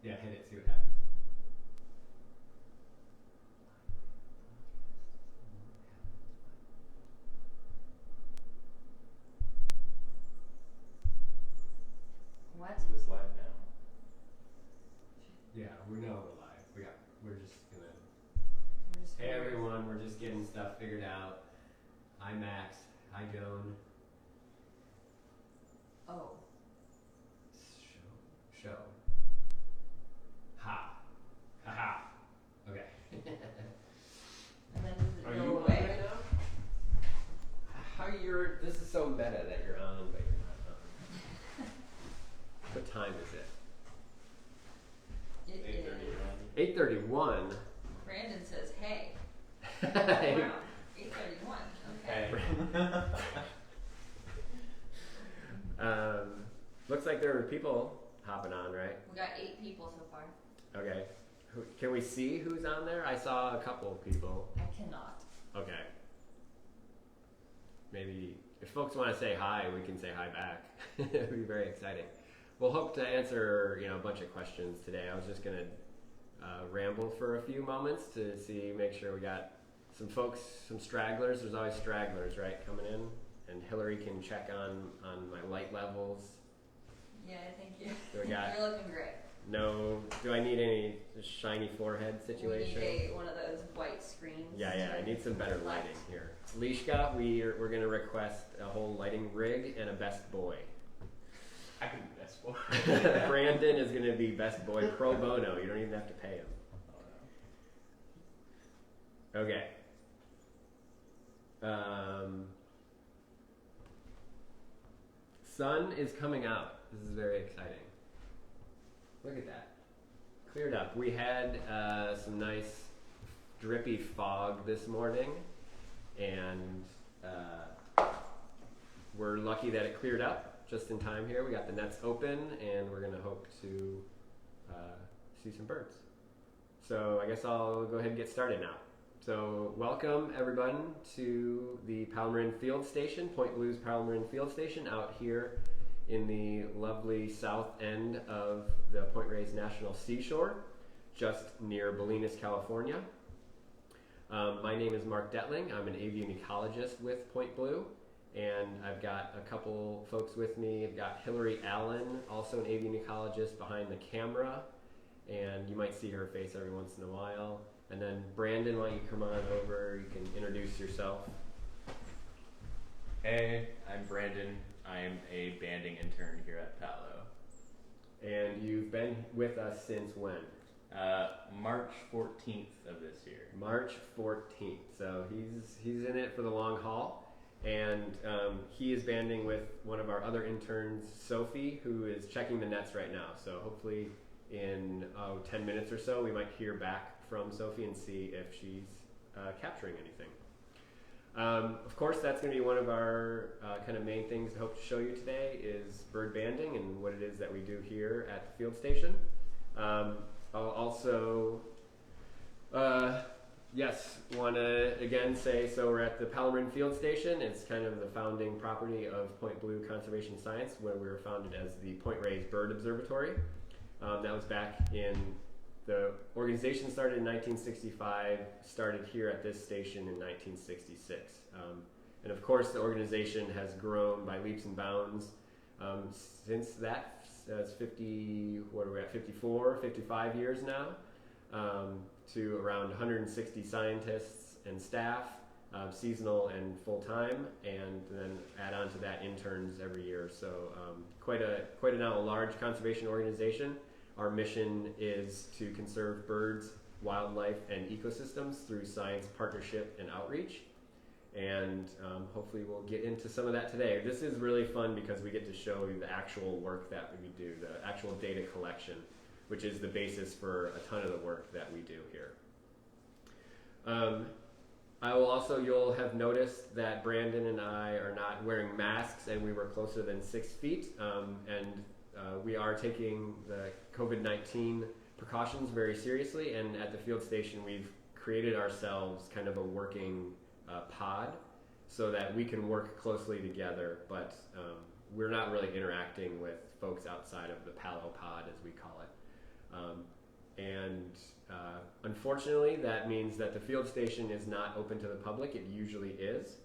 Yeah, hit it, see what happens. What? Is this live now? Yeah, we know we're live. We're just gonna. Hey everyone, we're just getting stuff figured out. Hi Max. Hi Joan. Oh. Show. Ha. Ha ha. Okay. And then does it Are go you on away? right now? This is so meta that you're on, but you're not on. What time is it? It is. 8:31. Brandon says, hey. Hey. Wow. 8:31. Okay. Looks like there were people hopping on, right? We got 8 people so far. Okay. Can we see who's on there? I saw a couple of people. I cannot. Okay. Maybe if folks want to say hi, we can say hi back. It'd be very exciting. We'll hope to answer a bunch of questions today. I was just gonna ramble for a few moments to make sure we got some folks, some stragglers. There's always stragglers, right, coming in, and Hillary can check on my light levels. Yeah, thank you. So we got You're looking great. no. Do I need any shiny forehead situation? We need one of those white screens. Yeah. I need some better lighting here. Lishka, we're going to request a whole lighting rig and a best boy. I can be best boy. Brandon is going to be best boy pro bono. You don't even have to pay him. Okay. Sun is coming out. This is very exciting. Look at that. Cleared up. We had some nice drippy fog this morning, and we're lucky that it cleared up just in time here. We got the nets open, and we're going to hope to see some birds. So I guess I'll go ahead and get started now. So welcome everyone to the Palomarian Field Station, Point Blue's Palomarian Field Station out here in the lovely south end of the Point Reyes National Seashore, just near Bolinas, California. My name is Mark Detling. I'm an avian ecologist with Point Blue, and I've got a couple folks with me. I've got Hillary Allen, also an avian ecologist behind the camera, and you might see her face every once in a while. And then Brandon, why don't you come on over? You can introduce yourself. Hey, I'm Brandon. I'm a banding intern here at Palo. And you've been with us since when? March 14th of this year. March 14th. So he's in it for the long haul. And he is banding with one of our other interns, Sophie, who is checking the nets right now. So hopefully in 10 minutes or so, we might hear back from Sophie and see if she's capturing anything. Of course, that's going to be one of our kind of main things I hope to show you today is bird banding and what it is that we do here at the field station. I'll also, want to again say, so we're at the Palomarian Field Station. It's kind of the founding property of Point Blue Conservation Science, where we were founded as the Point Reyes Bird Observatory. That was back in the organization started in 1965, started here at this station in 1966. And of course, the organization has grown by leaps and bounds since that. That's 54, 55 years now, to around 160 scientists and staff, seasonal and full-time, and then add on to that interns every year. So quite a now a large conservation organization. Our mission is to conserve birds, wildlife, and ecosystems through science, partnership, and outreach. And hopefully we'll get into some of that today. This is really fun because we get to show you the actual work that we do, the actual data collection, which is the basis for a ton of the work that we do here. You'll have noticed that Brandon and I are not wearing masks, and we were closer than 6 feet. We are taking the COVID-19 precautions very seriously, and at the field station we've created ourselves kind of a working pod so that we can work closely together, but we're not really interacting with folks outside of the Palo pod, as we call it. Unfortunately, that means that the field station is not open to the public. It usually is.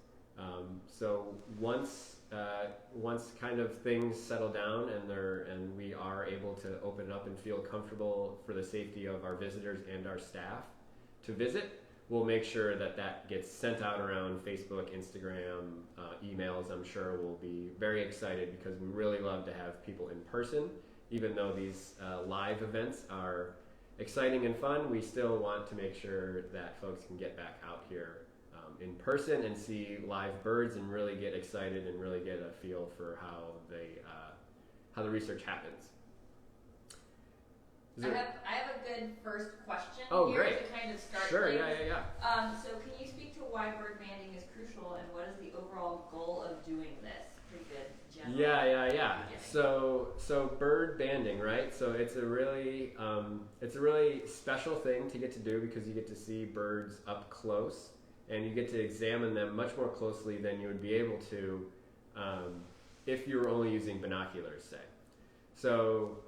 So once kind of things settle down and we are able to open it up and feel comfortable for the safety of our visitors and our staff to visit, we'll make sure that gets sent out around Facebook, Instagram, emails. I'm sure we'll be very excited because we really love to have people in person. Even though these live events are exciting and fun, we still want to make sure that folks can get back out here in person and see live birds and really get excited and really get a feel for how the research happens. I have a good first question here great. To kind of start Sure, things. yeah. So can you speak to why bird banding is crucial and what is the overall goal of doing this? Pretty good general. Yeah. So bird banding, right? So it's a really special thing to get to do because you get to see birds up close and you get to examine them much more closely than you would be able to if you were only using binoculars, say. So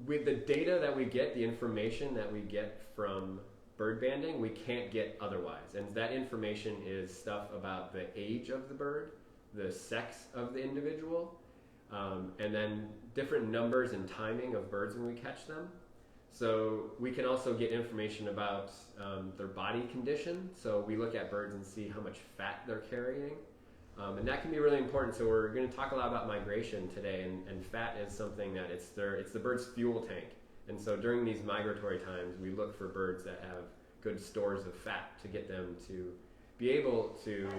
with the data that we get, the information that we get from bird banding, we can't get otherwise. And that information is stuff about the age of the bird, the sex of the individual, and then different numbers and timing of birds when we catch them. So we can also get information about their body condition. So we look at birds and see how much fat they're carrying. And that can be really important. So we're going to talk a lot about migration today, and fat is something that it's the bird's fuel tank. And so during these migratory times, we look for birds that have good stores of fat to get them to be able to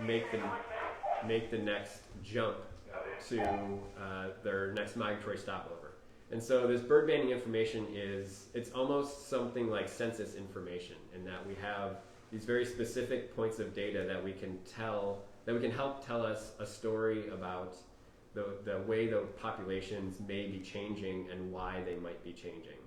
make the next jump to their next migratory stopover. And so this bird banding information it's almost something like census information in that we have these very specific points of data that we can help tell us a story about the way the populations may be changing and why they might be changing.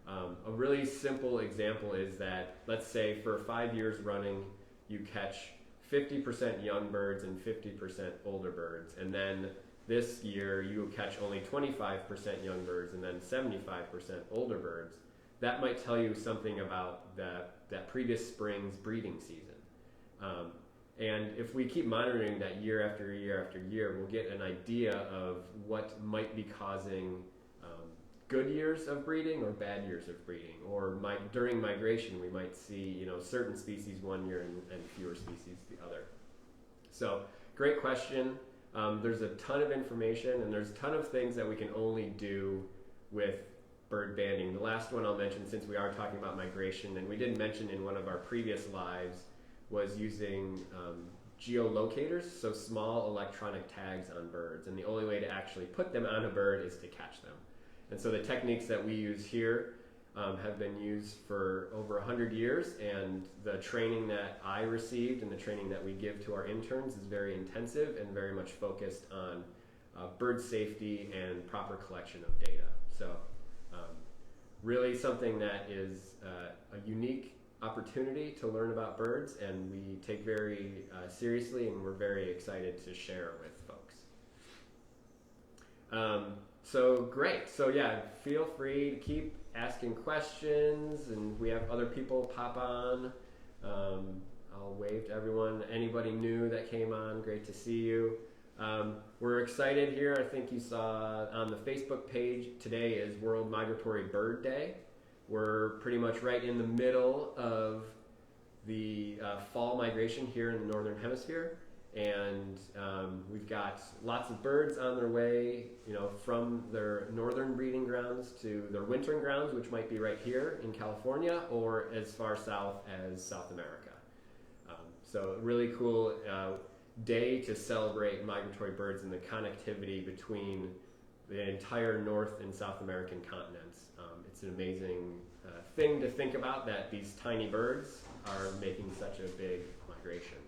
A really simple example is that, let's say for 5 years running, you catch 50% young birds and 50% older birds, and then this year you catch only 25% young birds and then 75% older birds. That might tell you something about that previous spring's breeding season. And if we keep monitoring that year after year after year, we'll get an idea of what might be causing good years of breeding or bad years of breeding. Or during migration, we might see certain species one year and fewer species the other. So great question. There's a ton of information and there's a ton of things that we can only do with bird banding. The last one I'll mention, since we are talking about migration, and we didn't mention in one of our previous lives, was using geolocators, so small electronic tags on birds. And the only way to actually put them on a bird is to catch them. And so the techniques that we use here have been used for over 100 years, and the training that I received and the training that we give to our interns is very intensive and very much focused on bird safety and proper collection of data. So really something that is a unique opportunity to learn about birds, and we take very seriously, and we're very excited to share with folks. So great. So yeah, feel free to keep asking questions, and we have other people pop on. I'll wave to everyone. Anybody new that came on, great to see you. We're excited here. I think you saw on the Facebook page today is World Migratory Bird Day. We're pretty much right in the middle of the fall migration here in the Northern Hemisphere. And we've got lots of birds on their way, from their northern breeding grounds to their wintering grounds, which might be right here in California or as far south as South America. So a really cool day to celebrate migratory birds and the connectivity between the entire North and South American continents. It's an amazing thing to think about that these tiny birds are making such a big migration.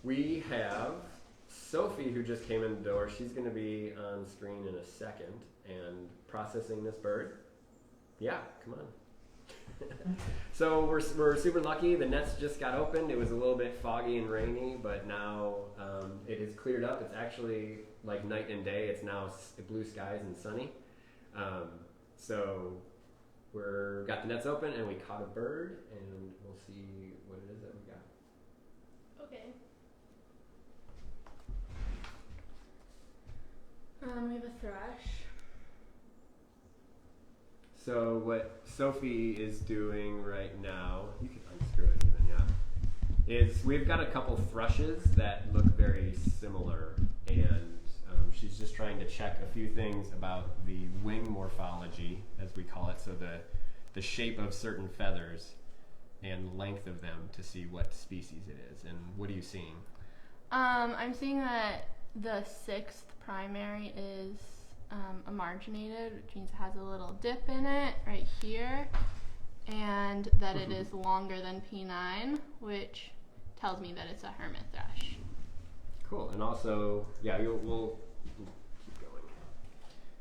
We have Sophie, who just came in the door. She's going to be on screen in a second and processing this bird. Yeah, come on. So we're super lucky. The nets just got opened. It was a little bit foggy and rainy, but now it is cleared up. It's actually like night and day. It's now blue skies and sunny. So we're got the nets open and we caught a bird, and we'll see what it is that we got. Okay. We have a thrush. So what Sophie is doing right now, you can unscrew it even, yeah, is we've got a couple thrushes that look very similar, and she's just trying to check a few things about the wing morphology, as we call it, so the shape of certain feathers and length of them to see what species it is. And what are you seeing? I'm seeing that the 6th primary is emarginated, which means it has a little dip in it right here, and that it is longer than P9, which tells me that it's a hermit thrush. Cool. And also, yeah, we'll keep going.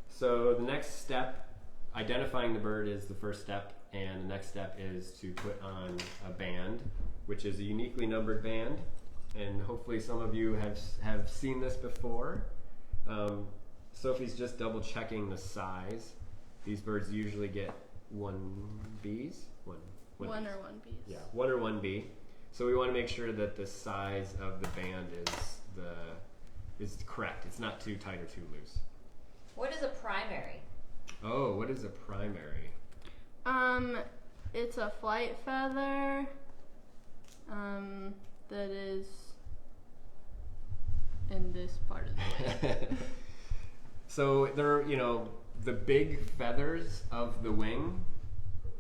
So the next step, identifying the bird, is the first step, and the next step is to put on a band, which is a uniquely numbered band, and hopefully some of you have seen this before. Sophie's just double checking the size. These birds usually get 1 Bs. One or 1 Bs. Yeah, 1 or 1 B. So we want to make sure that the size of the band is correct. It's not too tight or too loose. What is a primary? Oh, what is a primary? It's a flight feather that is in this part of the wing. So they're, the big feathers of the wing.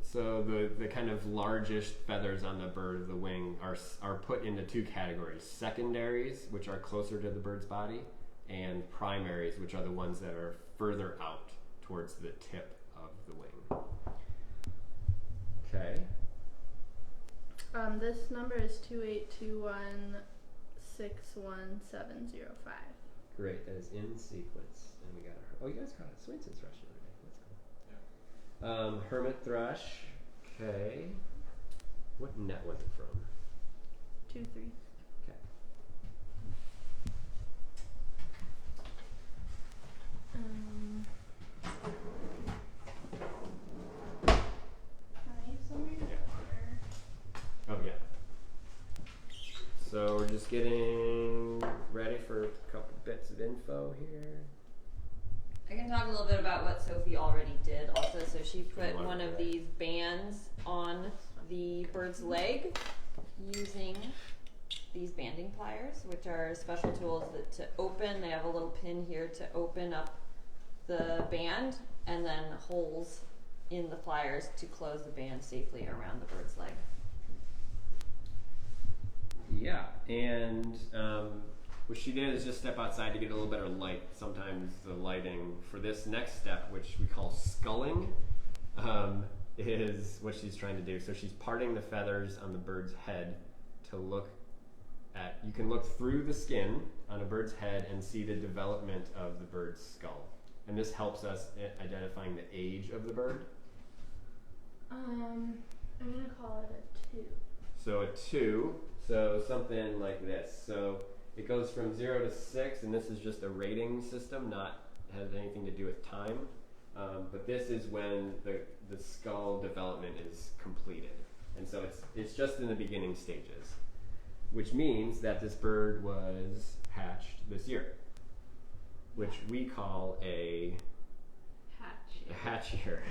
So the kind of largest feathers on the bird of the wing are put into 2 categories: secondaries, which are closer to the bird's body, and primaries, which are the ones that are further out towards the tip of the wing. Okay. This number is 2821611705. Great, that is in sequence. And we got you guys caught a Swainson's thrush the other day. That's cool. Hermit thrush. Okay. What net was it from? 2-3. Okay. Can I use some of your water? Oh yeah. So we're just getting ready for a couple bits of info here. I can talk a little bit about what Sophie already did also. So she put Wonderful. one of these bands on the bird's leg using these banding pliers, which are special tools that to open. They have a little pin here to open up the band, and then holes in the pliers to close the band safely around the bird's leg. Yeah, and what she did is just step outside to get a little better light. Sometimes the lighting for this next step, which we call sculling, is what she's trying to do. So she's parting the feathers on the bird's head to look at, you can look through the skin on a bird's head and see the development of the bird's skull. And this helps us identifying the age of the bird. I'm gonna call it a 2. So a 2, so something like this. So it goes from 0 to 6, and this is just a rating system, not has anything to do with time. But this is when the skull development is completed. And so it's just in the beginning stages, which means that this bird was hatched this year, which we call a hatch year.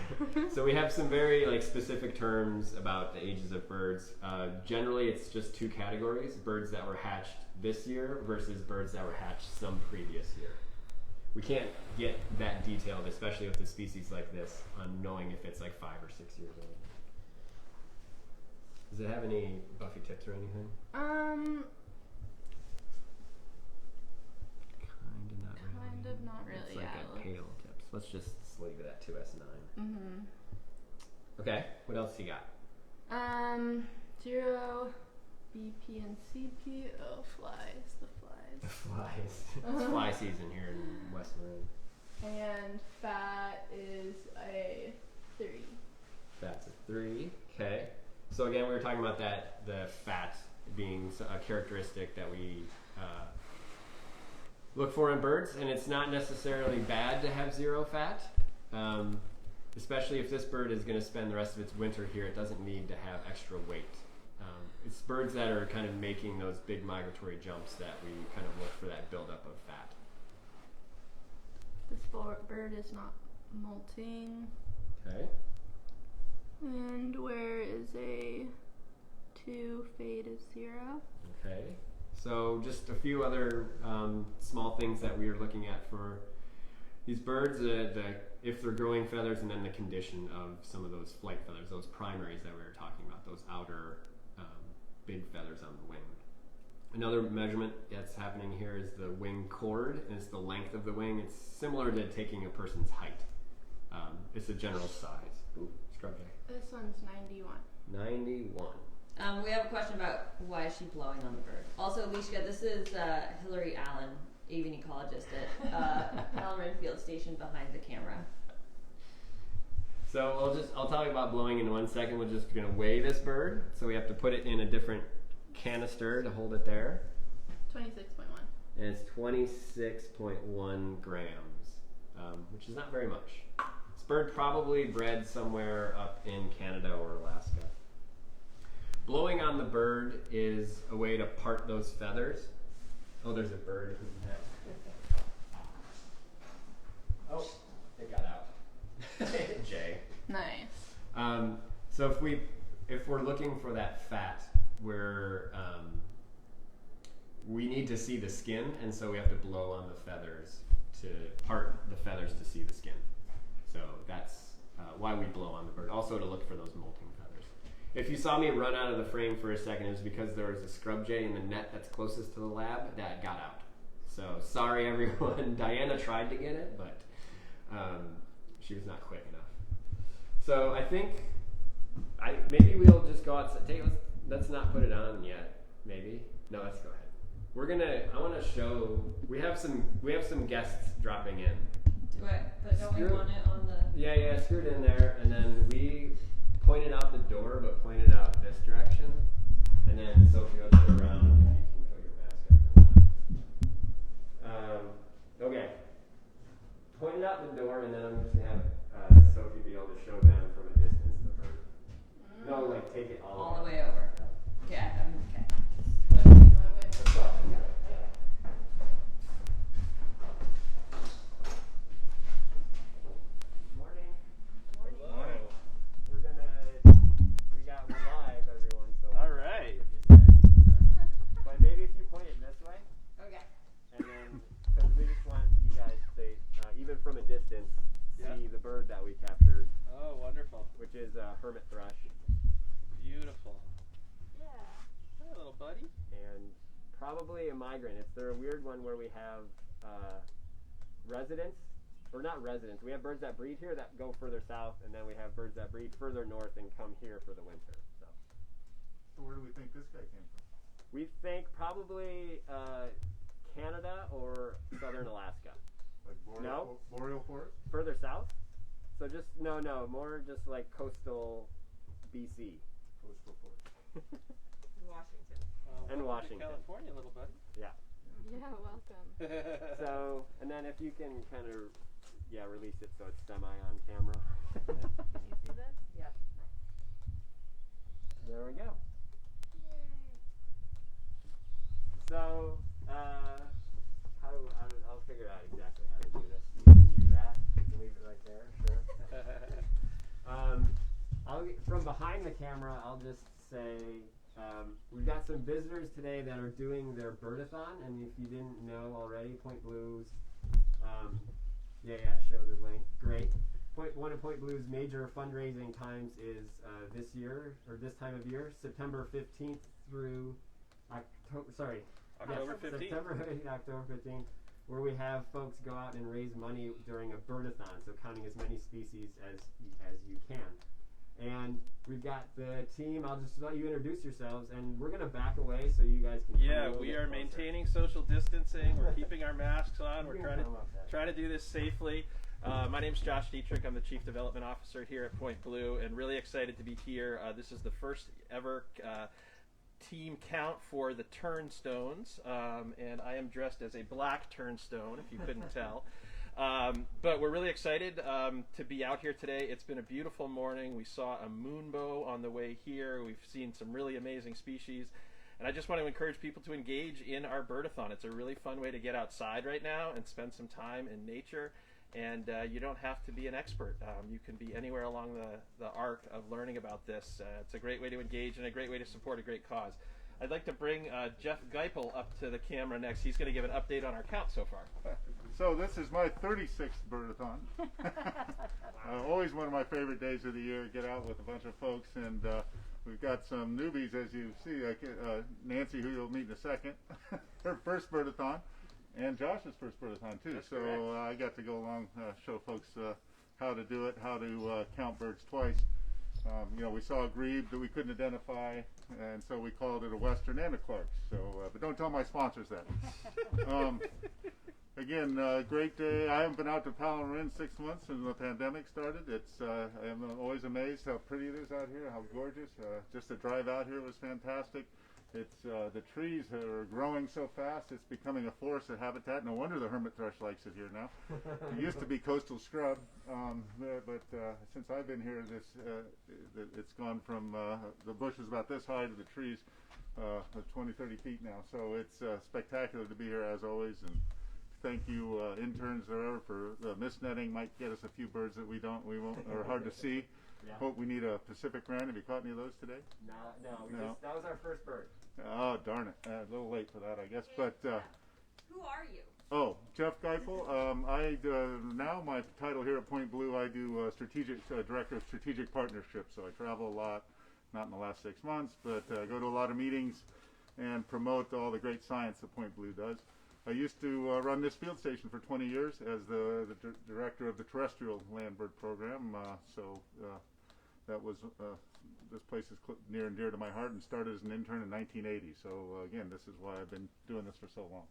So we have some very specific terms about the ages of birds. Generally, it's just 2 categories: birds that were hatched this year versus birds that were hatched some previous year. We can't get that detailed, especially with a species like this, on knowing if it's 5 or 6 years old. Does it have any Buffy tips or anything? Kind Kind of not really. It's Yeah. a pale tips. Let's just leave it at 2S9. Mhm. Okay, what else you got? 0 BP and CP. Oh, flies. The flies. Flies. It's fly season here in West Marin. And fat is a 3. Fat's a 3. Okay. So again, we were talking about the fat being a characteristic that we look for in birds, and it's not necessarily bad to have 0 fat. especially if this bird is going to spend the rest of its winter here, it doesn't need to have extra weight. It's birds that are kind of making those big migratory jumps that we kind of look for that buildup of fat. This bird is not molting. Okay. And where is a 2, fade is 0. Okay. So just a few other small things that we are looking at for these birds, if they're growing feathers, and then the condition of some of those flight feathers, those primaries that we were talking about, those outer big feathers on the wing. Another measurement that's happening here is the wing chord, and it's the length of the wing. It's similar to taking a person's height. It's a general size. Ooh, scrub jay. This one's 91. 91. We have a question about why is she blowing on the bird. Also, Alicia, this is Hillary Allen, avian ecologist at Palomrin Field Station behind the camera. So I'll talk about blowing in 1 second. We're just going to weigh this bird. So we have to put it in a different canister to hold it there. 26.1. And it's 26.1 grams, which is not very much. This bird probably bred somewhere up in Canada or Alaska. Blowing on the bird is a way to part those feathers. Oh, there's a bird in that. Oh, it got out. Jay. Nice. So if we're looking for that fat, we need to see the skin, and so we have to blow on the feathers to part the feathers to see the skin. So that's why we blow on the bird. Also to look for those molting feathers. If you saw me run out of the frame for a second, it was because there was a scrub jay in the net that's closest to the lab that got out. So sorry everyone. Diana tried to get it, but she was not quick enough. So I think maybe we'll just go outside. Let's not put it on yet. Maybe. No, let's go ahead. I want to show. We have some guests dropping in. Do it, but don't we want it on the? Yeah, screw it in there, and then we pointed out the door, but pointed out this direction, and then Sophie will sit around. If you can put your mask up. Okay. Pointed out the door, and then I'm just gonna have Sophie be able to show them from a distance the bird. No, like take it all the way over. Okay, okay. Let's go. Morning. Morning. We're live, everyone. So All right. But maybe if you point it this way, Okay. and then because we just want you guys to, even from a distance, see the bird that we captured, Oh, wonderful. which is a hermit thrush, Beautiful. Yeah. Hey, little buddy. and probably a migrant. They're a weird one where we have residents, or not residents. We have birds that breed here that go further south, and then we have birds that breed further north and come here for the winter. So Where do we think this guy came from? we think probably Canada or southern Alaska. Like boreal forest? Further south? So just, no, more just like coastal BC. Coastal forest. Washington. And Welcome to Washington. California, little buddy. Yeah. Yeah, welcome. So, and then if you can kind of, release it so it's semi on camera. Can you see this? Yep. There we go. Yay. So, I'll figure out exactly how to do this. You can do that. You can leave it right there, sure. From behind the camera, I'll just say we've got some visitors today that are doing their Bird-A-Thon, and if you didn't know already, Point Blue's, show the link. Great. One of Point Blue's major fundraising times is this year, or this time of year, September 15th through October 15th, where we have folks go out and raise money during a Bird-A-Thon, so counting as many species as you can. And we've got the team. I'll just let you introduce yourselves, and we're going to back away so you guys can Yeah, we are maintaining social distancing. We're keeping our masks on. We're trying to do this safely. My name's Josh Dietrich. I'm the Chief Development Officer here at Point Blue, and really excited to be here. This is the first ever team count for the turnstones, and I am dressed as a black turnstone, if you couldn't tell. But we're really excited to be out here today. It's been a beautiful morning. We saw a moonbow on the way here. We've seen some really amazing species. And I just want to encourage people to engage in our bird-a-thon. It's a really fun way to get outside right now and spend some time in nature. And you don't have to be an expert. You can be anywhere along the arc of learning about this. It's a great way to engage and a great way to support a great cause. I'd like to bring Jeff Geipel up to the camera next. He's going to give an update on our count so far. So this is my 36th bird-a-thon. Always one of my favorite days of the year. Get out with a bunch of folks, and we've got some newbies, as you see. Nancy, who you'll meet in a second, her first bird-a-thon, and Josh's first bird-a-thon too. That's so I got to go along, show folks how to do it, how to count birds twice. We saw a grebe that we couldn't identify, and so we called it a Western and a Clark's. So, but don't tell my sponsors that. Again, great day. I haven't been out to Paladin in 6 months since the pandemic started. I'm always amazed how pretty it is out here, how gorgeous. Just to drive out here was fantastic. The trees are growing so fast, it's becoming a forest of habitat. No wonder the hermit thrush likes it here now. It used to be coastal scrub, but since I've been here, it's gone from the bushes about this high to the trees 20, 30 feet now. So it's spectacular to be here as always. And thank you, interns for mist netting. Might get us a few birds that we won't, are hard to see. Yeah. Hope we need a Pacific Wren. Have you caught any of those today? No. That was our first bird. Oh, darn it. A little late for that, I guess. But Who are you? oh, Jeff Geipel. Now my title here at Point Blue, I do director of strategic partnerships. So I travel a lot, not in the last 6 months, but go to a lot of meetings and promote all the great science that Point Blue does. I used to run this field station for 20 years as the director of the terrestrial land bird program. That was this place is near and dear to my heart, and started as an intern in 1980. So again, this is why I've been doing this for so long.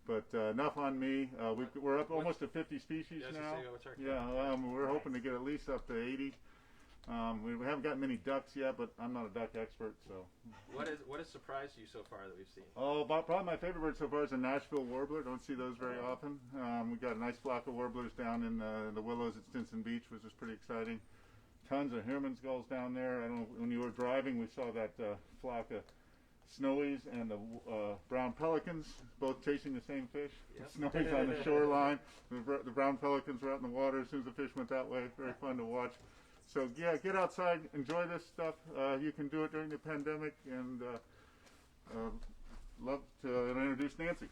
But enough on me. We're up almost to 50 species now. We're hoping to get at least up to 80. We haven't got many ducks yet, but I'm not a duck expert, so. What has surprised you so far that we've seen? Oh, probably my favorite bird so far is a Nashville Warbler. Don't see those very often. We got a nice flock of warblers down in the willows at Stinson Beach, which is pretty exciting. Tons of Herman's gulls down there. I don't know, when you were driving, we saw that flock of snowies and the brown pelicans, both chasing the same fish. Yep. The snowies on the shoreline. The brown pelicans were out in the water as soon as the fish went that way. Very fun to watch. So yeah, get outside, enjoy this stuff. You can do it during the pandemic, and love to introduce Nancy.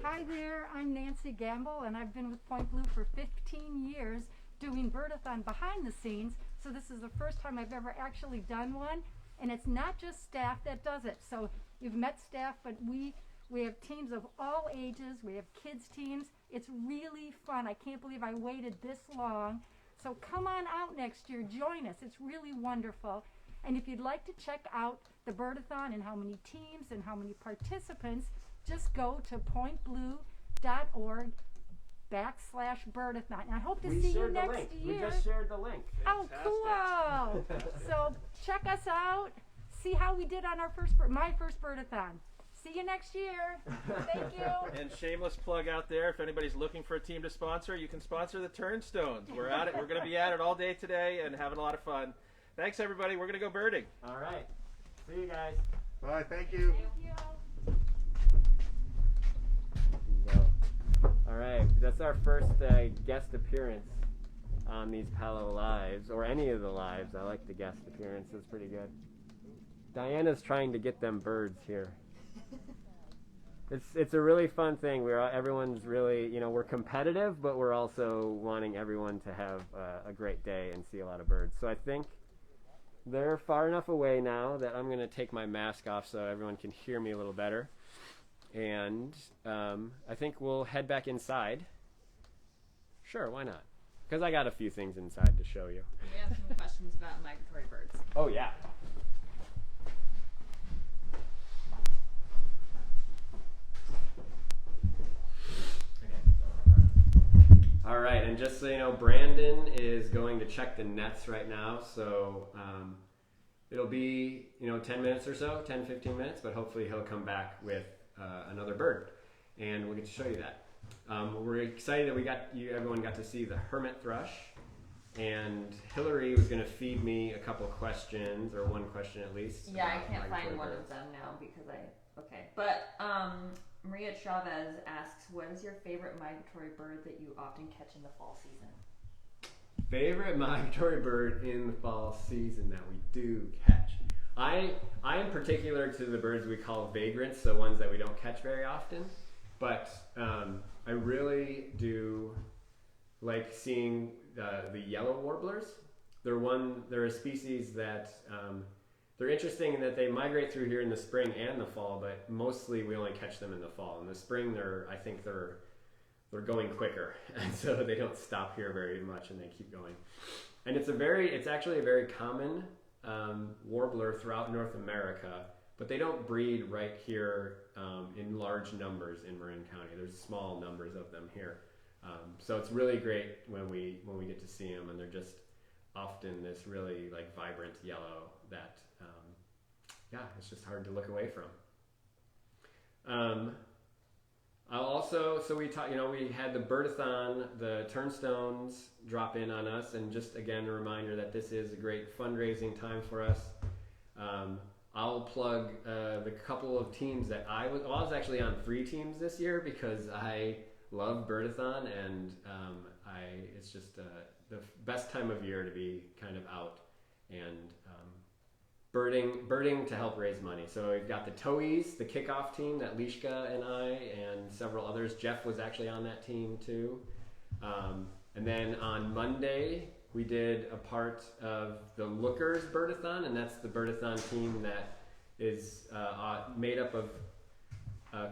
Hi there, I'm Nancy Gamble, and I've been with Point Blue for 15 years doing bird-a-thon behind the scenes. So this is the first time I've ever actually done one, and it's not just staff that does it. So you've met staff, but we have teams of all ages. We have kids teams. It's really fun. I can't believe I waited this long. So come on out next year, join us. It's really wonderful. And if you'd like to check out the bird-a-thon and how many teams and how many participants, just go to pointblue.org/bird-a-thon. And I hope to see you next year. We just shared the link. Oh, cool. So check us out. See how we did on our my first bird-a-thon. See you next year. Thank you. And shameless plug out there, if anybody's looking for a team to sponsor, you can sponsor the Turnstones. We're at it. We're going to be at it all day today and having a lot of fun. Thanks, everybody. We're going to go birding. All right. See you guys. Bye. Thank you. Thank you. All right. That's our first guest appearance on these Palo Lives, or any of the lives. I like the guest appearance. It's pretty good. Diana's trying to get them birds here. It's a really fun thing. Everyone's really, we're competitive, but we're also wanting everyone to have a great day and see a lot of birds. So I think they're far enough away now that I'm going to take my mask off so everyone can hear me a little better. And I think we'll head back inside. Sure, why not? Because I got a few things inside to show you. We have some questions about migratory birds. Oh, yeah. All right, and just so you know, Brandon is going to check the nets right now, so it'll be 10 minutes or so, 10, 15 minutes, but hopefully he'll come back with another bird, and we'll get to show you that. We're excited that everyone got to see the Hermit Thrush, and Hillary was going to feed me a couple questions, or one question at least. Yeah, I can't migratory find one birds. of them now because But Maria Chavez asks, what is your favorite migratory bird that you often catch in the fall season? Favorite migratory bird in the fall season that we do catch. I am particular to the birds we call vagrants, so ones that we don't catch very often. But I really do like seeing the yellow warblers. They're a species that they're interesting in that they migrate through here in the spring and the fall, but mostly we only catch them in the fall. In the spring, I think they're going quicker, and so they don't stop here very much, and they keep going. And it's actually a very common warbler throughout North America, but they don't breed right here in large numbers in Marin County. There's small numbers of them here, so it's really great when we get to see them, and they're just often this really like vibrant yellow that it's just hard to look away from. We had the Bird-A-Thon, the turnstones drop in on us, and just again a reminder that this is a great fundraising time for us. I'll plug the couple of teams that I was actually on 3 teams this year because I love Bird-A-Thon, and it's just the best time of year to be kind of out and birding to help raise money. So we've got the Towies, the kickoff team that Lishka and I and several others. Jeff was actually on that team too. And then on Monday, we did a part of the Lookers Bird-A-Thon, and that's the Bird-A-Thon team that is made up of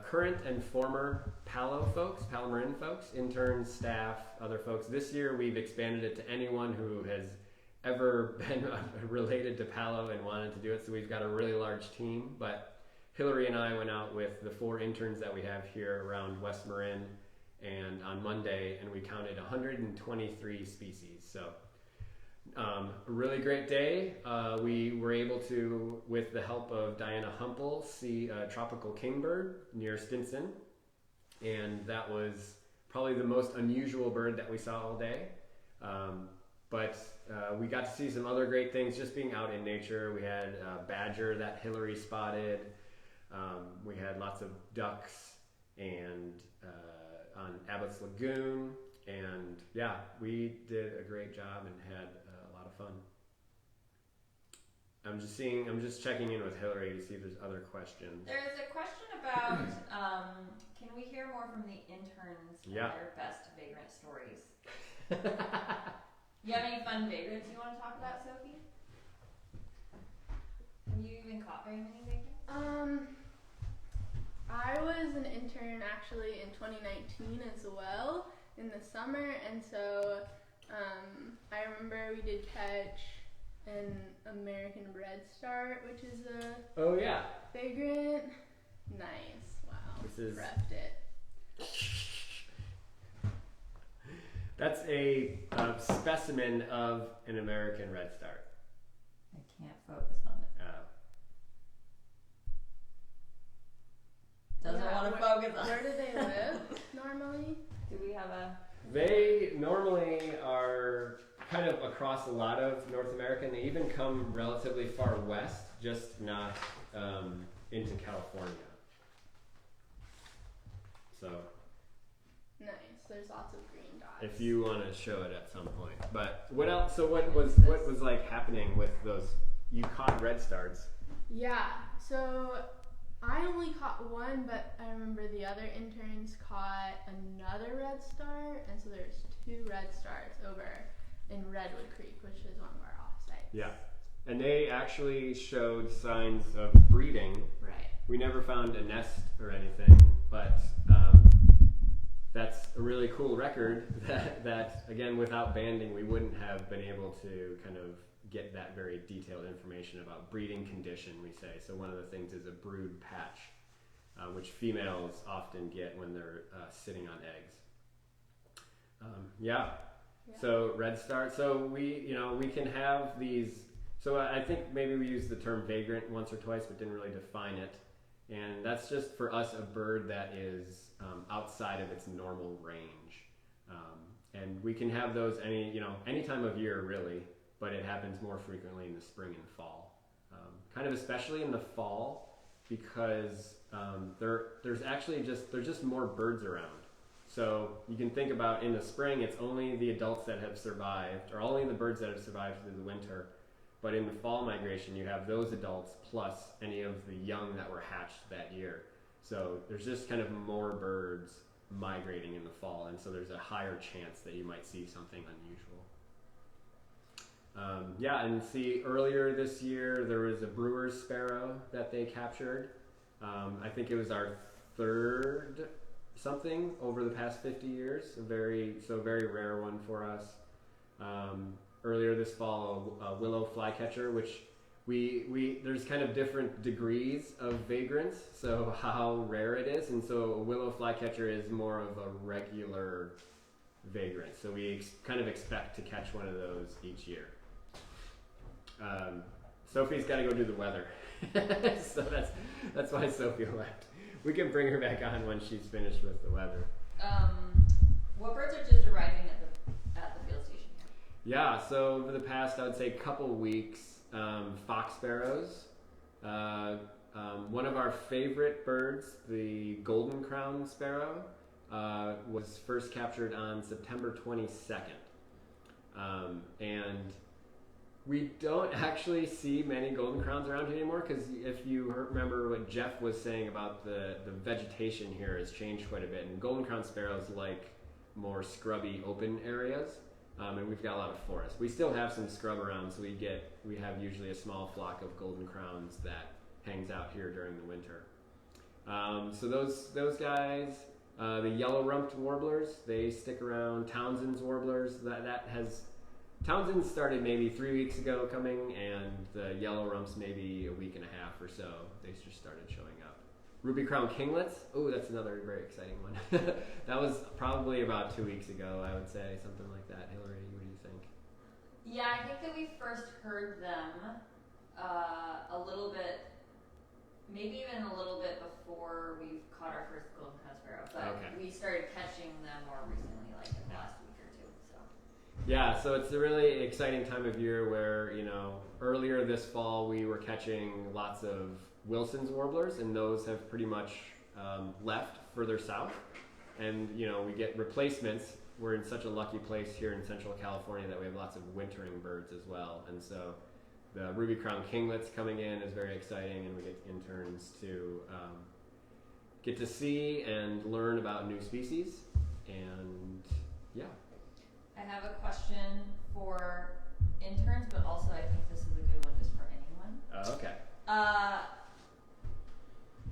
current and former Marin folks, interns, staff, other folks. This year, we've expanded it to anyone who has ever been related to Palo and wanted to do it, so we've got a really large team. But Hillary and I went out with the 4 interns that we have here around West Marin, and on Monday, and we counted 123 species. So a really great day. We were able to, with the help of Diana Humple, see a tropical kingbird near Stinson, and that was probably the most unusual bird that we saw all day. But we got to see some other great things just being out in nature. We had a badger that Hillary spotted. We had lots of ducks and on Abbott's Lagoon. And yeah, we did a great job and had a lot of fun. I'm just checking in with Hillary to see if there's other questions. There's a question about, can we hear more from the interns and their best vagrant stories? You have any fun vagrants you want to talk about, Sophie? Have you even caught very many vagrants? I was an intern actually in 2019 as well in the summer, and so I remember we did catch an American redstart, which is a vagrant. Nice, wow, prepped it. That's a specimen of an American redstart. I can't focus on it. Doesn't want to focus on it. Where do they live normally? Do we have a... They normally are kind of across a lot of North America, and they even come relatively far west, just not into California. So... Nice, there's lots of green dots. If you want to show it at some point. But what else? So what was like happening with those? You caught redstarts. Yeah. So I only caught one, but I remember the other interns caught another redstart, and so there's 2 redstarts over in Redwood Creek, which is one of our offsites. Yeah, and they actually showed signs of breeding. Right. We never found a nest or anything, but that's a really cool record that again, without banding, we wouldn't have been able to kind of get that very detailed information about breeding condition, we say. So one of the things is a brood patch, which females often get when they're sitting on eggs. So redstart. So we can have these. So I think maybe we used the term vagrant once or twice, but didn't really define it. And that's just for us a bird that is outside of its normal range. And we can have those any time of year really, but it happens more frequently in the spring and fall. Kind of especially in the fall because there's just more birds around. So you can think about in the spring, it's only the adults that have survived, or only the birds that have survived through the winter. But in the fall migration, you have those adults plus any of the young that were hatched that year. So there's just kind of more birds migrating in the fall, and so there's a higher chance that you might see something unusual. And see, earlier this year, there was a brewer's sparrow that they captured. I think it was our third something over the past 50 years, a very rare one for us. Earlier this fall, a willow flycatcher, which there's kind of different degrees of vagrants, so how rare it is, and so a willow flycatcher is more of a regular vagrant, so we kind of expect to catch one of those each year. Sophie's got to go do the weather, so that's why Sophie left. We can bring her back on when she's finished with the weather. What birds are just arriving at the field station here? Yeah, so over the past, I would say, couple weeks, fox sparrows. One of our favorite birds, the golden crown sparrow, was first captured on September 22nd. And we don't actually see many golden crowns around here anymore because if you remember what Jeff was saying about the vegetation here has changed quite a bit, and golden crown sparrows like more scrubby open areas, and we've got a lot of forest. We still have some scrub around, so we have usually a small flock of golden crowns that hangs out here during the winter. So those guys, the yellow-rumped warblers, they stick around. Townsend's warblers, Townsend started maybe 3 weeks ago coming, and the yellow rumps maybe a week and a half or so. They just started showing up. Ruby crown kinglets. Oh, that's another very exciting one. That was probably about 2 weeks ago, I would say, something like that. Hillary, what do you think? Yeah, I think that we first heard them a little bit, maybe even a little bit before we caught our first golden crown sparrow. But Okay. we started catching them more recently, like in the last week or two. So. Yeah, so it's a really exciting time of year where, earlier this fall we were catching lots of Wilson's warblers, and those have pretty much left further south. And, we get replacements. We're in such a lucky place here in Central California that we have lots of wintering birds as well. And so the ruby crown kinglets coming in is very exciting, and we get interns to get to see and learn about new species. And, yeah. I have a question for interns, but also I think this is a good one just for anyone. Okay.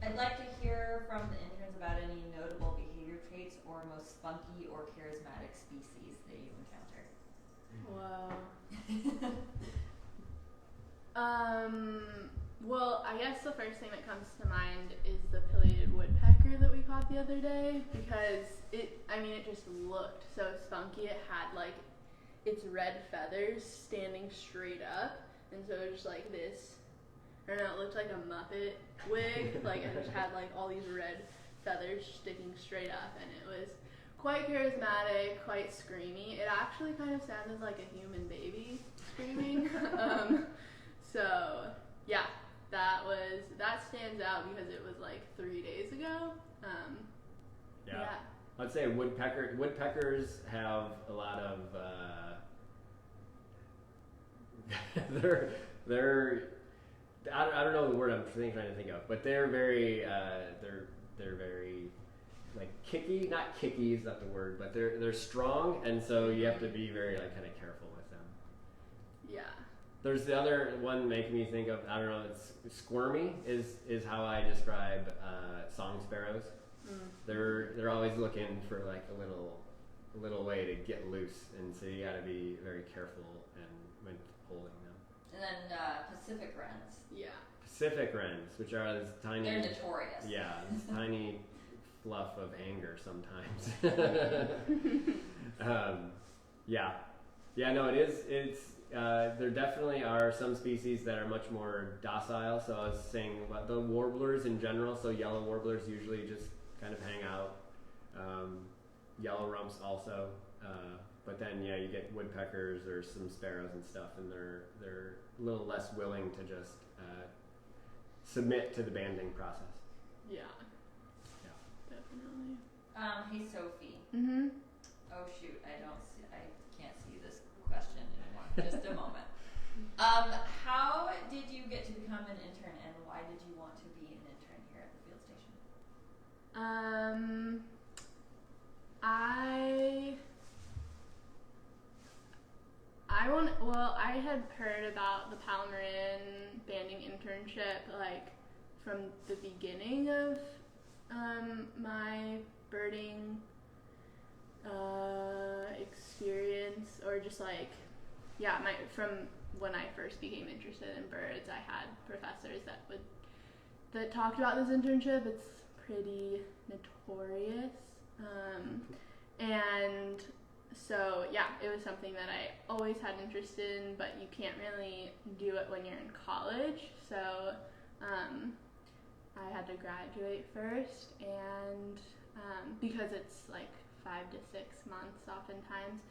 I'd like to hear from the interns about any notable behavior traits or most spunky or charismatic species that you've encountered. Whoa. Well, I guess the first thing that comes to mind is the pileated woodpecker that we caught the other day, because it just looked so spunky. It had like its red feathers standing straight up, and so it was just like this, I don't know, it looked like a Muppet wig, like it just had like all these red feathers sticking straight up, and it was quite charismatic, quite screamy. It actually kind of sounded like a human baby screaming. So yeah, that stands out because it was like 3 days ago. Yeah. I'd say woodpeckers have a lot of they're I don't know the word I'm trying to think of, but they're very they're very like kicky. Not kicky is not the word, but they're strong, and so you have to be very like kind of careful with them. Yeah. There's the other one making me think of, I don't know, it's squirmy is how I describe song sparrows. They're always looking for like a little way to get loose, and so you got to be very careful when holding them. And then Pacific wrens. Yeah. Pacific wrens, which are this tiny. They're notorious. Yeah, this tiny fluff of anger sometimes. Yeah. No, it is. there definitely are some species that are much more docile. So I was saying about the warblers in general. So yellow warblers usually just kind of hang out. Yellow rumps also. But then yeah, you get woodpeckers or some sparrows and stuff, and they're a little less willing to just submit to the banding process. Yeah. Definitely. Hey Sophie. Mm-hmm. Oh shoot, I can't see this question anymore. Just a moment. How did you get to become an intern, and why did you want to be an intern here at the field station? I had heard about the Palmarin banding internship like from the beginning of my birding experience, or just like from when I first became interested in birds. I had professors that talked about this internship. It's pretty notorious, and so yeah, it was something that I always had interest in, but you can't really do it when you're in college. So I had to graduate first, and because it's like 5 to 6 months oftentimes.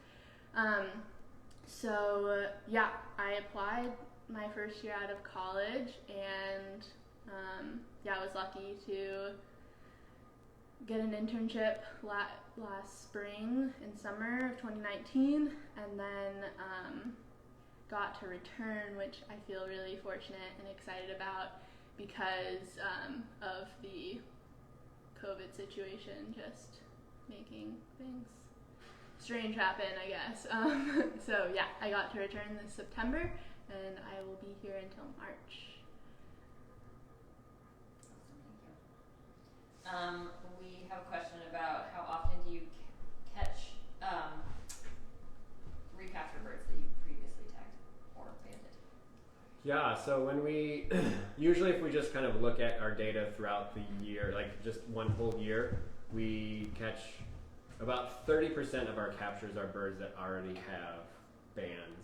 So yeah, I applied my first year out of college, and I was lucky to get an internship last spring and summer of 2019, and then got to return, which I feel really fortunate and excited about because of the COVID situation just making things strange happen, I guess. So yeah, I got to return this September, and I will be here until March. Awesome, thank you. We have a question about how often do you catch recapture birds that you previously tagged or banded? Yeah, so when we, usually if we just kind of look at our data throughout the year, like just one whole year, we catch about 30% of our captures are birds that already have bands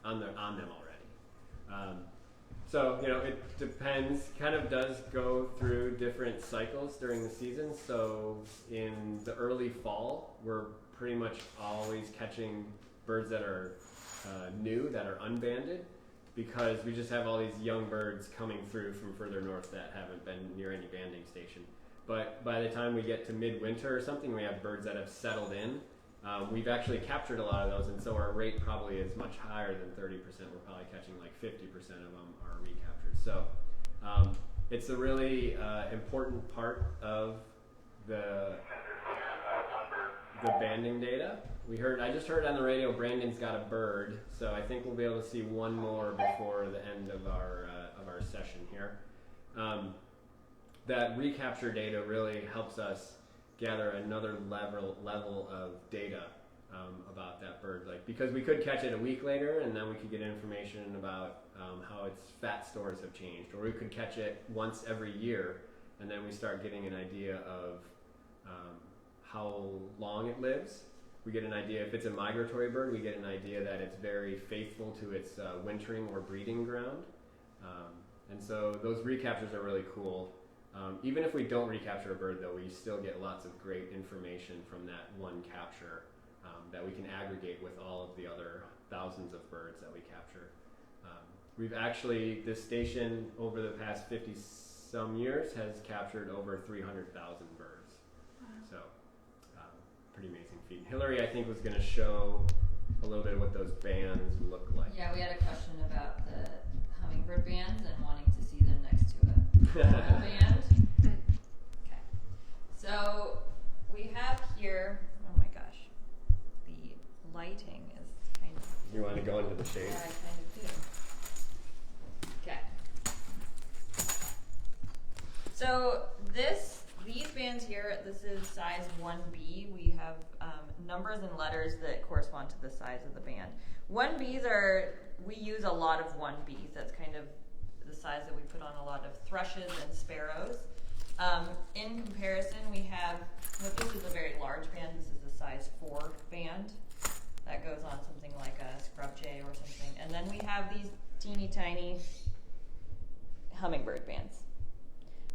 on them already. So, it depends, kind of does go through different cycles during the season. So in the early fall, we're pretty much always catching birds that are new, that are unbanded, because we just have all these young birds coming through from further north that haven't been near any banding station. But by the time we get to midwinter or something, we have birds that have settled in. We've actually captured a lot of those, and so our rate probably is much higher than 30%. We're probably catching like 50% of them are recaptured. So it's a really important part of the banding data. I just heard on the radio Brandon's got a bird, so I think we'll be able to see one more before the end of our session here. That recapture data really helps us gather another level of data about that bird, because we could catch it a week later, and then we could get information about how its fat stores have changed, or we could catch it once every year, and then we start getting an idea of how long it lives. We get an idea if it's a migratory bird. We get an idea that it's very faithful to its wintering or breeding ground, and so those recaptures are really cool. Even if we don't recapture a bird, though, we still get lots of great information from that one capture that we can aggregate with all of the other thousands of birds that we capture. We've actually, this station over the past 50-some years has captured over 300,000 birds. Wow. So, pretty amazing feat. Hillary, I think, was going to show a little bit of what those bands look like. Yeah, we had a question about the hummingbird bands and wanting to see them next to a normal band. Okay. So we have here, oh my gosh, the lighting is kind of... You want to go into the shade? Yeah, I kind of do. Okay. So these bands here, this is size 1B. We have numbers and letters that correspond to the size of the band. 1Bs we use a lot of 1Bs. That's kind of the size that we put on a lot of thrushes and sparrows. In comparison, we have, this is a very large band. This is a size 4 band. that goes on something like a scrub jay or something. And then we have these teeny tiny hummingbird bands.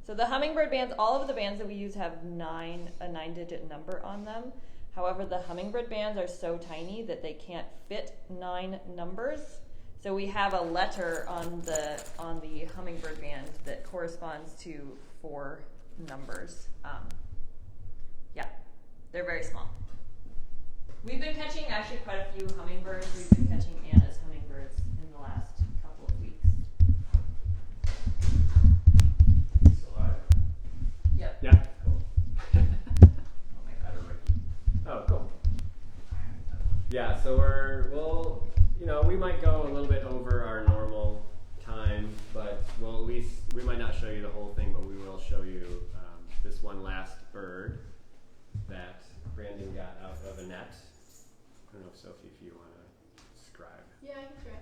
So the hummingbird bands, all of the bands that we use have a 9-digit number on them. However, the hummingbird bands are so tiny that they can't fit 9 numbers. So we have a letter on the hummingbird band that corresponds to 4 numbers. Yeah, they're very small. We've been catching actually quite a few hummingbirds. We've been catching Anna's hummingbirds in the last couple of weeks. Yep. Yeah. Cool. Oh my god. Oh, cool. Yeah, so we might go a little bit over our normal time, but we'll at least, we might not show you the whole thing, but we will show you this one last bird that Brandon got out of a net. I don't know if Sophie, if you want to describe. Yeah, I can try.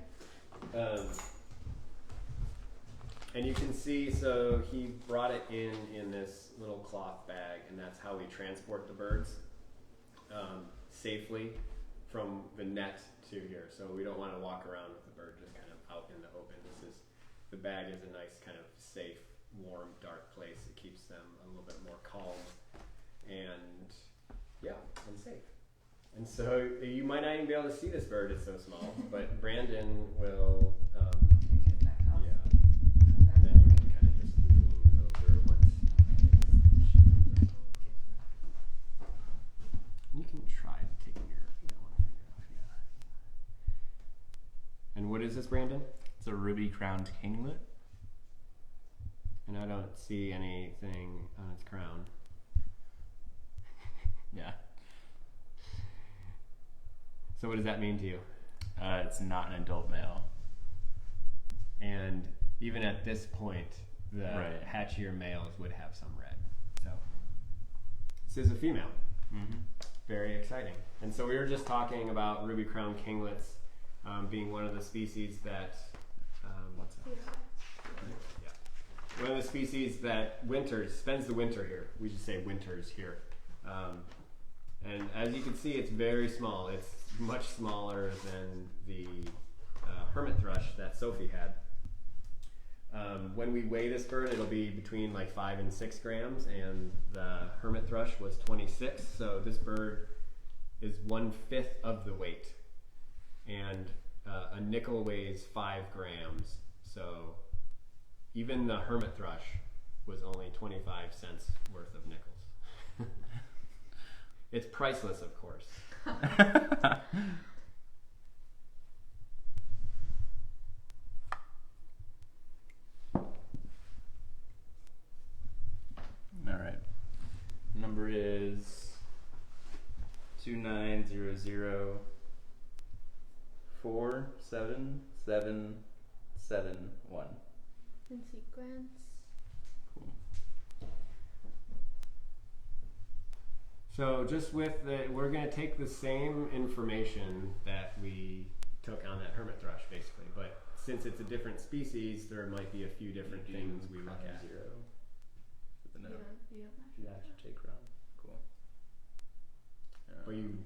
And you can see, so he brought it in this little cloth bag, and that's how we transport the birds safely from the net to here. So we don't want to walk around with the bird just kind of out in the open. The bag is a nice kind of safe, warm, dark place. It keeps them a little bit more calm and safe. And so you might not even be able to see this bird, it's so small, but Brandon will Take it back off. and then you can kind of just lean over once. You can try taking your one finger off, yeah. And what is this, Brandon? It's a ruby-crowned kinglet. And I don't see anything on its crown. Yeah. So what does that mean to you? It's not an adult male. And even at this point, the Right. hatchier males would have some red. So this is a female. Mm-hmm. Very exciting. And so we were just talking about ruby crowned kinglets being one of the species that what's that? Yeah. One of the species that spends the winter here. We just say winters here. And as you can see, it's very small. It's much smaller than the hermit thrush that Sophie had. When we weigh this bird, it'll be between like 5 and 6 grams, and the hermit thrush was 26. So this bird is 1/5 of the weight, and a nickel weighs 5 grams. So even the hermit thrush was only 25 cents worth of nickels. It's priceless, of course. All right. Number is 290047771. In sequence. So just we're going to take the same information that we took on that hermit thrush, basically. But since it's a different species, there might be a few different things we look at. Zero. With the note. Yeah. You actually take crown. Cool. But you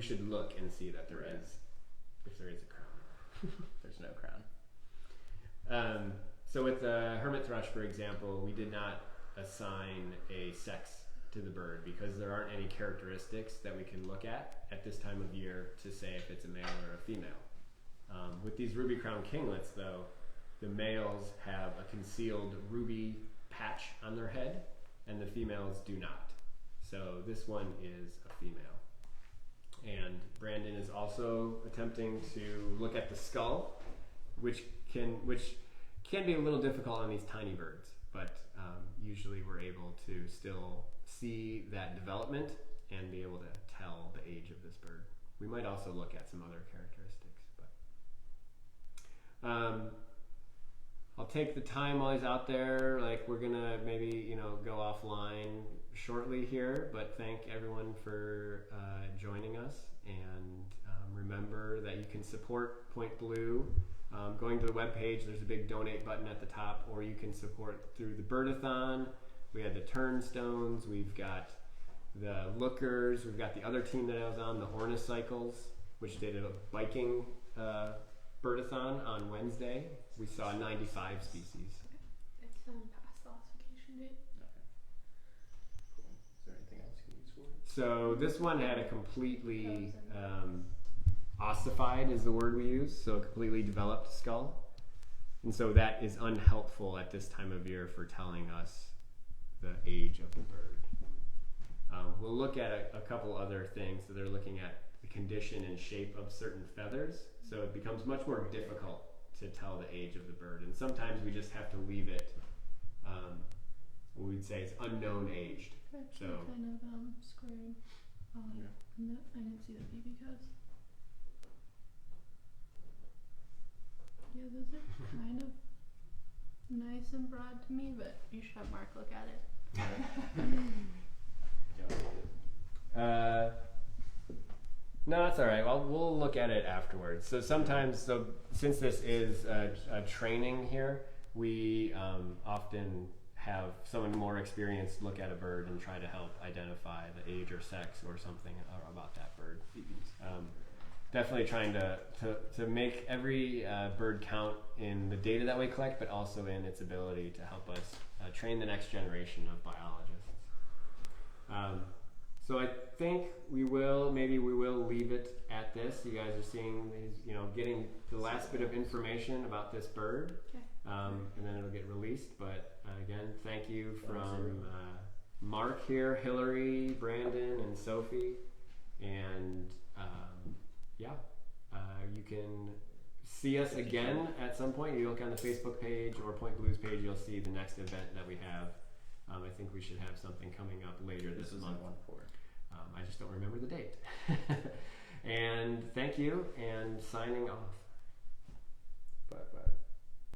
should look and see that there is, if there is a crown. There's no crown. So with the hermit thrush, for example, we did not assign a sex to the bird because there aren't any characteristics that we can look at this time of year to say if it's a male or a female. With these ruby-crowned kinglets, though, the males have a concealed ruby patch on their head, and the females do not. So this one is a female. And Brandon is also attempting to look at the skull, which can be a little difficult on these tiny birds, but usually we're able to still see that development and be able to tell the age of this bird. We might also look at some other characteristics, but I'll take the time while he's out there. Like, we're gonna maybe go offline shortly here, but thank everyone for joining us, and remember that you can support Point Blue. Going to the webpage, there's a big donate button at the top, or you can support through the Bird-A-Thon. We had the turnstones. We've got the lookers. We've got the other team that I was on, the Ornicycles, which did a biking bird-a-thon on Wednesday. We saw 95 species. It's past the classification date. Cool. Is there anything else you can use for it? So this one had a completely ossified is the word we use, so a completely developed skull. And so that is unhelpful at this time of year for telling us the age of the bird. We'll look at a couple other things. So they're looking at the condition and shape of certain feathers. So it becomes much more difficult to tell the age of the bird. And sometimes we just have to leave it, what we'd say is unknown aged. Actually, So- kind of squared off. Yeah. And I didn't see the BB codes. Yeah, those are kind of nice and broad to me, but you should have Mark look at it. No, that's all right. Well, we'll look at it afterwards. So sometimes, since this is a training here, we often have someone more experienced look at a bird and try to help identify the age or sex or something about that bird. Definitely trying to make every bird count in the data that we collect, but also in its ability to help us train the next generation of biologists. So I think we will leave it at this. You guys are seeing these, getting the last bit of information about this bird, Okay. and then it'll get released. But again, thank you from Mark here, Hillary, Brandon, and Sophie, and you can see us again at some point. You look on the Facebook page or Point Blue's page, you'll see the next event that we have. I think we should have something coming up later this month. One for. I just don't remember the date. And thank you, and signing off. Bye bye.